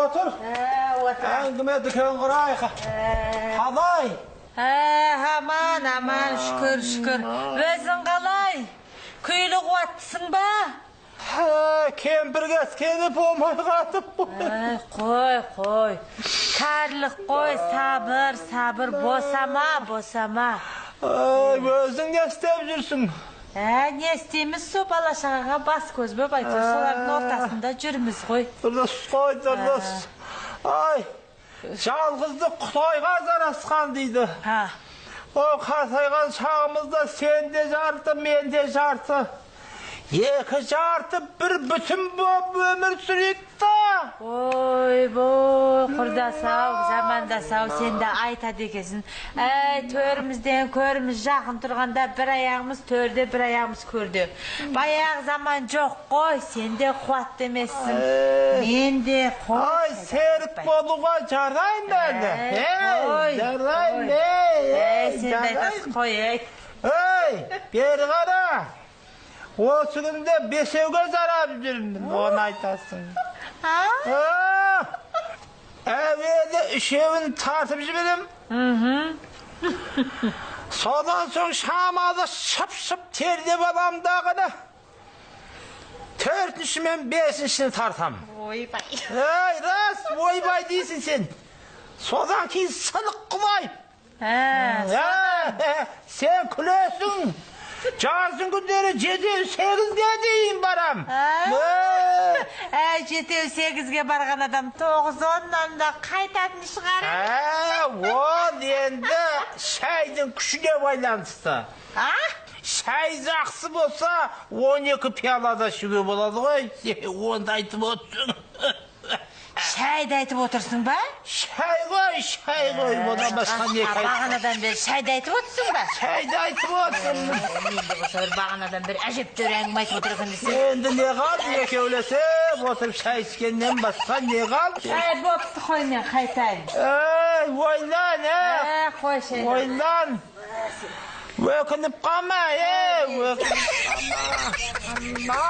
otur. Otur. Әңгіме дүкен құрайық. Қалай? Aman şükür. Özün qalay? Küylü quvvatlısın ba? Kempirge kelip olmay qatıp bu. Qoy. Karlık qoy, sabır, bosama. Özün ne istep жүрсің? Ne isteyimiz su balaşağa bas göz böp aytır. Soların ortasında жүрміз qoy. Durdus. Ay, жалғыздық Құтайға жарасқан дейді. O қасайған шағымызda сен де жарты, мен де жарты. Екі жарты bir bütün болып өмір сүрейік та. Oy, құрда сау, заманда сау, сен де айтады екесін. Төрімізден көріміз жақын тұрғанда бір аяғымыз төрде, бір аяғымыз көрде. Баяғы заман жоқ қой, сен де қуатты емессің. Мен де қой. Ay, серік болуға жарайын бәді. Жарайын. Сен де айтасың қой, бері қара. Осы күнде бесеуге зарап жүрмін, оны айтасың. Әуелі үшеуін тартып жіберем. Содан соң шамалы шып тердеп алам дағыны. Төртінші мен бесіншіні тартам. Ойбай. Рас, ойбай дейсің сен. Содан кейін сынық қылайып. Сен күлесің. Жазын күндері 7-8-ге дейін барам. 7-8-ге барған адам 9-10-нан да қайтатын шығарым. Ол енді шайдың күшіне байланысты. Шай жақсы болса 12 пиалада ішуге болады ғой. Онда айтып отырсың. Шайды айтып отырсың ба? Шай ғой. Одан басқа не қайтып? Бағанадан бері шайды айтып отырсың ба? Шайды айтып отырсың. Мен де болса бір бағанадан бері әжептәуір әңгіме айтып отырған десең. Енді не қалды? Екеулесіп отырып шай ішкеннен басқа не қалды? Шай болыпты қой, мен қайтайын. Ойлан, Қой шайды. Ойлан. Өкініп қалма, өкініп қалма.